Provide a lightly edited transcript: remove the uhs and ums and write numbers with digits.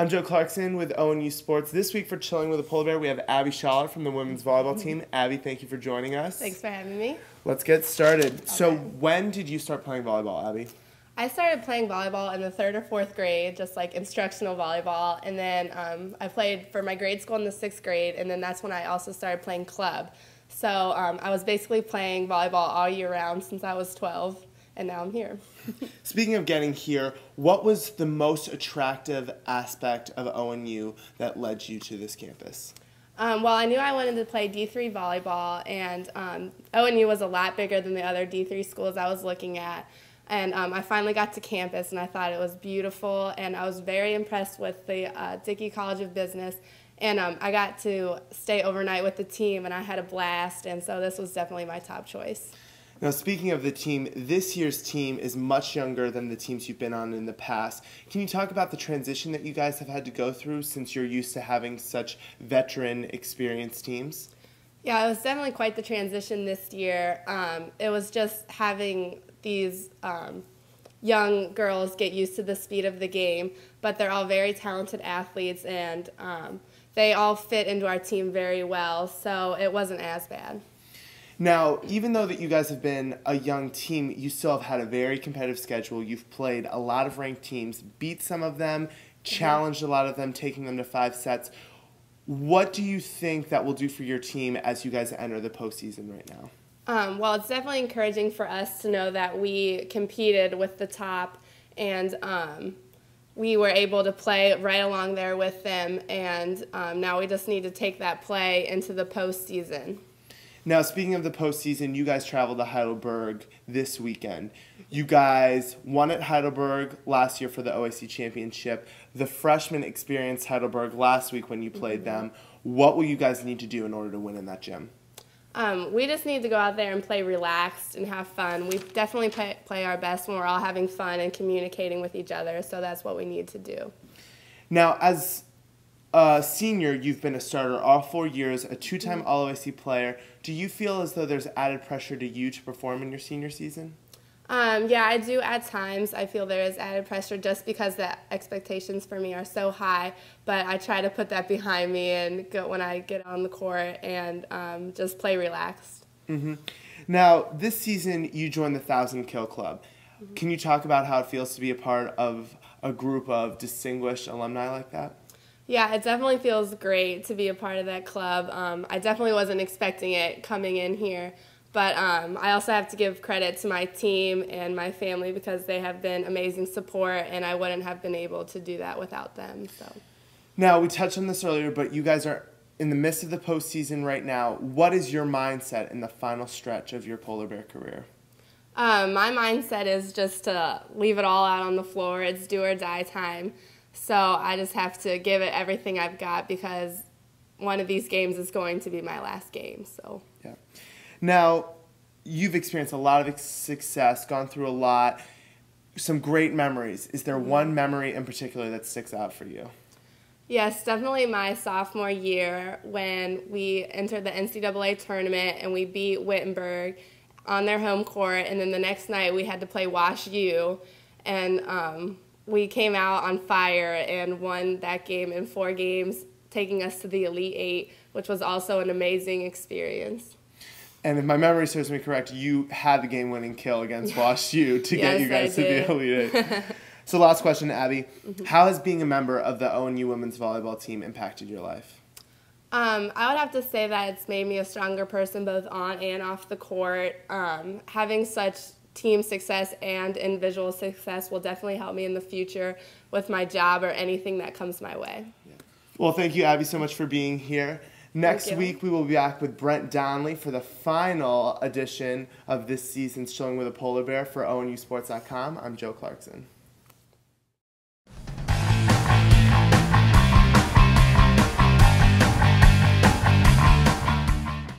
I'm Joe Clarkson with ONU Sports. This week for Chilling with a Polar Bear, we have Abby Schaller from the women's volleyball team. Abby, thank you for joining us. Thanks for having me. Let's get started. Okay. So when did you start playing volleyball, Abby? I started playing volleyball in the 3rd or 4th grade, just like instructional volleyball, and then I played for my grade school in the 6th grade, and then that's when I also started playing club. So I was basically playing volleyball all year round since I was 12, and now I'm here. Speaking of getting here, what was the most attractive aspect of ONU that led you to this campus? Well, I knew I wanted to play D3 volleyball, and ONU was a lot bigger than the other D3 schools I was looking at. And I finally got to campus, and I thought it was beautiful, and I was very impressed with the Dickey College of Business. And I got to stay overnight with the team, and I had a blast, and so this was definitely my top choice. Now, speaking of the team, this year's team is much younger than the teams you've been on in the past. Can you talk about the transition that you guys have had to go through since you're used to having such veteran, experienced teams? Yeah, it was definitely quite the transition this year. It was just having these young girls get used to the speed of the game, but they're all very talented athletes, and they all fit into our team very well, so it wasn't as bad. Now, even though that you guys have been a young team, you still have had a very competitive schedule. You've played a lot of ranked teams, beat some of them, challenged a lot of them, taking them to 5 sets. What do you think that will do for your team as you guys enter the postseason right now? Well, it's definitely encouraging for us to know that we competed with the top, and we were able to play right along there with them, and now we just need to take that play into the postseason. Now, speaking of the postseason, you guys traveled to Heidelberg this weekend. You guys won at Heidelberg last year for the OIC championship. The freshmen experienced Heidelberg last week when you played them. What will you guys need to do in order to win in that gym? We just need to go out there and play relaxed and have fun. We definitely play our best when we're all having fun and communicating with each other, so that's what we need to do. Now, as a senior, you've been a starter all 4 years, a 2-time All-OIC player. Do you feel as though there's added pressure to you to perform in your senior season? Yeah, I do at times. I feel there is added pressure just because the expectations for me are so high, but I try to put that behind me and go when I get on the court and just play relaxed. Now, this season you joined the 1,000 Kill Club. Can you talk about how it feels to be a part of a group of distinguished alumni like that? Yeah, it definitely feels great to be a part of that club. I definitely wasn't expecting it coming in here, but I also have to give credit to my team and my family because they have been amazing support, and I wouldn't have been able to do that without them. So. Now, we touched on this earlier, but you guys are in the midst of the postseason right now. What is your mindset in the final stretch of your Polar Bear career? My mindset is just to leave it all out on the floor. It's do or die time. So I just have to give it everything I've got because one of these games is going to be my last game. So. Yeah. Now, you've experienced a lot of success, gone through a lot, some great memories. Is there one memory in particular that sticks out for you? Yes, definitely my sophomore year when we entered the NCAA tournament and we beat Wittenberg on their home court, and then the next night we had to play Wash U, and we came out on fire and won that game in 4 games, taking us to the Elite 8, which was also an amazing experience. And if my memory serves me correct, you had the game-winning kill against Wash U to get you guys to the Elite 8. So last question, Abby. How has being a member of the ONU women's volleyball team impacted your life? I would have to say that it's made me a stronger person both on and off the court. Having such team success and individual success will definitely help me in the future with my job or anything that comes my way. Yeah. Well, thank you, Abby, so much for being here. Next week, we will be back with Brent Donnelly for the final edition of this season's Chilling with a Polar Bear for ONUsports.com. I'm Joe Clarkson.